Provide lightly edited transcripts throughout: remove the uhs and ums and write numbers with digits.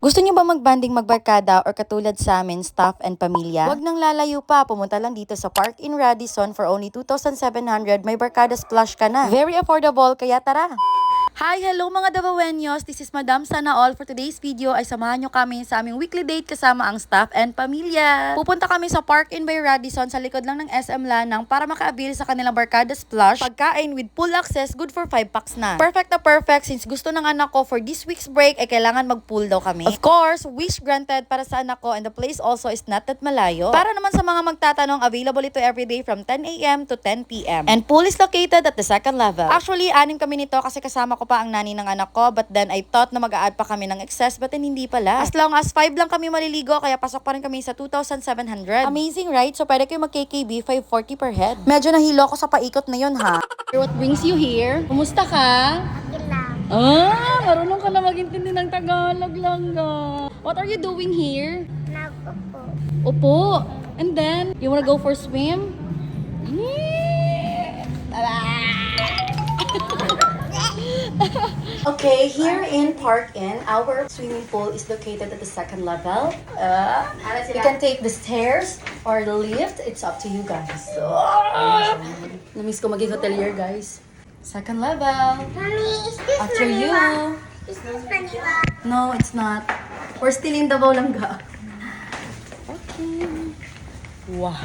Gusto niyo ba magbanding magbarkada or katulad sa amin, staff and pamilya? Huwag nang lalayo pa, pumunta lang dito sa Park in Radisson for only 2,700. May barkada splash ka na. Very affordable, kaya tara! Hi! Hello mga Davaoeños! This is Madam Sana All. For today's video ay samahan nyo kami sa aming weekly date kasama ang staff and pamilya. Pupunta kami sa Park in by Radisson sa likod lang ng SM Lanang para makaabil sa kanilang barkada splash. Pagkain with pool access, good for 5 packs na. Perfect na perfect since gusto ng anak ko for this week's break ay kailangan mag-pool daw kami. Of course, wish granted para sa anak ko and the place also is not that malayo. Para naman sa mga magtatanong, available ito everyday from 10 a.m. to 10 p.m. And pool is located at the second level. Actually, 6 kami nito kasi kasama ko pa ang nani ng anak ko, but then I thought na mag-a-add pa kami ng excess, but then hindi pala. As long as 5 lang kami maliligo, kaya pasok pa rin kami sa 2,700. Amazing, right? So pwede kayo mag-KKB 540 per head. Medyo nahilo ko sa paikot na yun, ha? What brings you here? Kumusta ka? Marunong ka na mag-intindi ng Tagalog lang ga. What are you doing here? Upo. And then, you wanna go for swim? Okay, here in Park In, our swimming pool is located at the second level. You can take the stairs or the lift. It's up to you guys. Namiss ko maging hotelier, guys. Second level. Mommy, is this After you. Manila? Is this Manila? No, it's not. We're still in Davao Langga. Okay. Wow.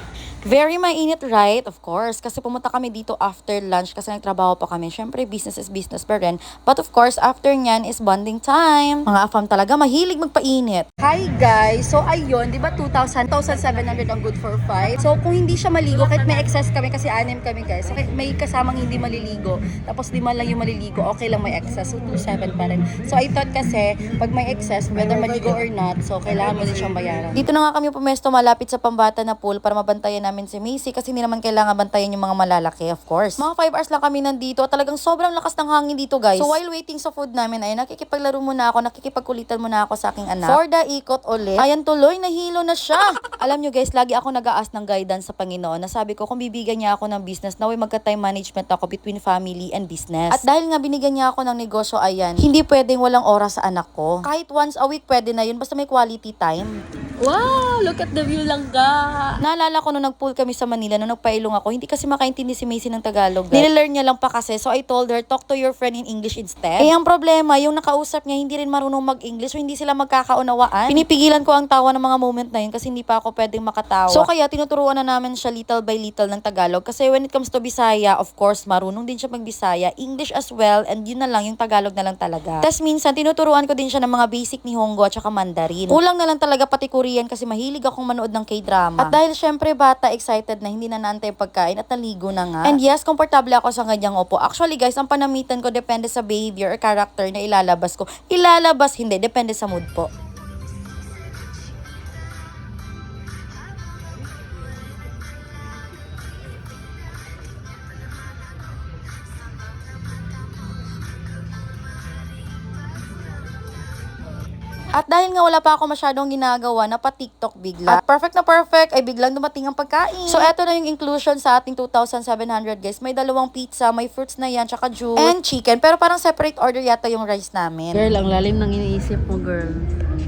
Very mainit, right? Of course. Kasi pumunta kami dito after lunch kasi nagtrabaho pa kami. Syempre, business is business pa rin. But of course, after nyan is bonding time. Mga afam talaga, mahilig magpainit. Hi guys! So ayun, di ba 2,700 ang good for 5? So kung hindi siya maligo, kahit may excess kami kasi 6 kami guys. So, may kasamang hindi maliligo. Tapos 5 lang yung maliligo, okay lang may excess. So 2,700 pa rin. So I thought kasi, pag may excess, whether maligo or not, so kailangan mo din siyang bayaran. Dito na nga kami pumesto malapit sa pambata na pool para mabantayan namin si Macy kasi hindi naman kailangan bantayan yung mga malalaki, of course. Mga 5 hours lang kami nandito. Talagang sobrang lakas ng hangin dito, guys. So while waiting sa food namin, ay nakikipaglaro muna ako, nakikipagkulitan muna ako sa aking anak. For the ikot ulit. Ayan tuloy, nahilo na siya. Alam nyo guys, lagi ako nag-aas ng guidance sa Panginoon. Nasabi ko, kung bibigyan niya ako ng business, naway magka-time management ako between family and business. At dahil nga binigyan niya ako ng negosyo, ayan, hindi pwedeng walang oras sa anak ko. Kahit once a week, pwede na yun, basta may quality time. Wow! Look at the view lang ga! Naalala ko nung nag-pool kami sa Manila, nung nagpailong ako, hindi kasi makaintindi si Macy ng Tagalog. Nilelearn niya lang pa kasi, so I told her, talk to your friend in English instead. Eh, ang problema, yung nakausap niya, hindi rin marunong mag-English, so hindi sila magkakaunawaan. Pinipigilan ko ang tawa ng mga moment na yun kasi hindi pa ako pwedeng makatawa. So kaya, tinuturuan na namin siya little by little ng Tagalog. Kasi when it comes to Bisaya, of course, marunong din siya mag-Bisaya, English as well, and yun na lang, yung Tagalog na lang talaga. Tapos minsan, tinuturuan ko din siya ng mga basic ni Hongo at saka Mandarin. Kulang na lang talaga pati Korean kasi mahilig akong manood ng K-drama. At dahil syempre bata, excited na, hindi na naantay pagkain at naligo na nga. And yes, komportable ako sa kanyang upo. Actually guys, ang panamitan ko depende sa behavior or character na ilalabas ko. Ilalabas, hindi. Depende sa mood po. At dahil nga wala pa ako masyadong ginagawa, napa-TikTok bigla. At perfect na perfect, ay biglang dumating ang pagkain. So eto na yung inclusion sa ating 2,700 guys. May 2 pizza, may fruits na yan, tsaka juice, and chicken. Pero parang separate order yata yung rice namin. Girl, ang lalim ng iniisip mo, girl.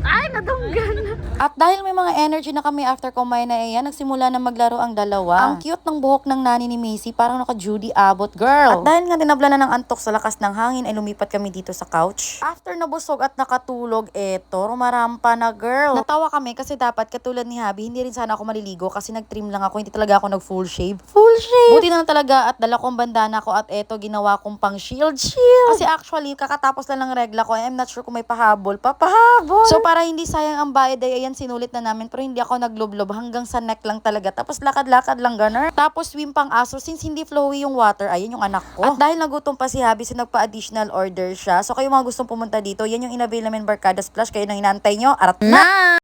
Ay, nadunggan. At dahil may mga energy na kami after kumain na iyan, nagsimula na maglaro ang dalawa. Ang cute ng buhok ng nani ni Macy, parang naka Judy Abbott, girl. At dahil nga dinabla na ng antok sa lakas ng hangin, ay lumipat kami dito sa couch. After nabusog at nakatulog, eto, rumarampa na, girl. Natawa kami kasi dapat katulad ni Habi, hindi rin sana ako maliligo kasi nag-trim lang ako, hindi talaga ako nag-full shave. Full shave! Buti na lang talaga at dala kong bandana ko at eto, ginawa kong pang shield. Kasi actually, kakatapos lang ng regla ko, I'm not sure kung may pahabol. Papahabol! So para hindi sayang ang bayad ay ayan, sinulit na namin, pero hindi ako naglublob, hanggang sa neck lang talaga. Tapos lakad-lakad lang ganun. Tapos swim pang aso, since hindi flowy yung water, ayun yung anak ko. At dahil nagutom pa si Habi, so nagpa-additional order siya. So kayo mga gustong pumunta dito, yan yung inavail namin barkada splash, kayo nang inantay nyo, arat na!